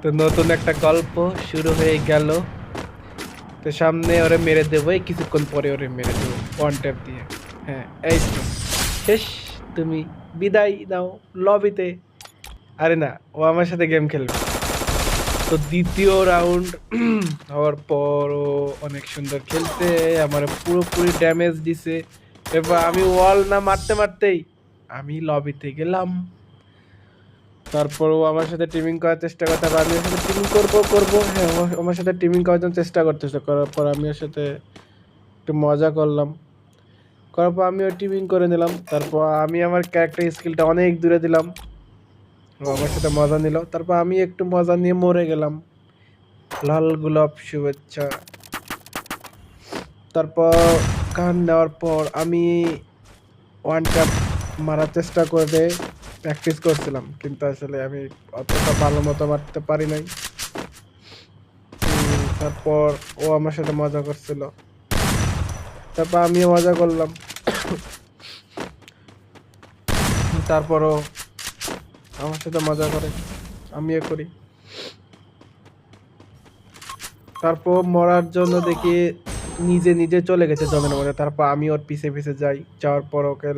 তো নতুন একটা গল্প শুরু হয়ে গেল। তো সামনে ওরে মেরে দেবো, এই কিছুক্ষণ পরে ওরে মেরে দেবো ওয়ান ট্যাপ দিয়ে। হ্যাঁ, এই তো শেষ। তুমি বিদায় নাও লবিতে। আরে না, ও আমার সাথে গেম খেলবে। তো দ্বিতীয় রাউন্ড হওয়ার পর ও অনেক সুন্দর খেলছে, আমার পুরোপুরি ড্যামেজ দিছে। এবার আমি ওয়াল না মারতে মারতেই আমি লবিতে গেলাম। তারপর ও আমার সাথে টিমিং করার চেষ্টা করে, তারপর আমি ওর সাথে টিমিং করবো। হ্যাঁ, ও আমার সাথে টিমিং করার জন্য চেষ্টা করতেছে, করার পর আমি ওর সাথে একটু মজা করলাম। করার পর আমি ওর টিমিং করে নিলাম। তারপর আমি আমার ক্যারেক্টার স্কিলটা অনেক দূরে দিলাম, ও আমার সাথে মজা নিল। তারপর আমি একটু মজা নিয়ে মরে গেলাম। লাল গোলাপ শুভেচ্ছা। তারপর গান নেওয়ার পর আমি ওয়ান ট্যাপ মারার চেষ্টা করে প্র্যাকটিস করছিলাম, কিন্তু আসলে আমি অতটা ভালো মতো মারতে পারি নাই। তারপর ও আমার সাথে মজা করছিল, তারপর আমিও মজা করলাম। তারপরও আমার সাথে মজা করে, আমিও করি। তারপর মরার জন্য দেখি নিজে নিজে চলে গেছে জমের মধ্যে। তারপর আমি ওর পিছে পিছে যাই, যাওয়ার পর ওকে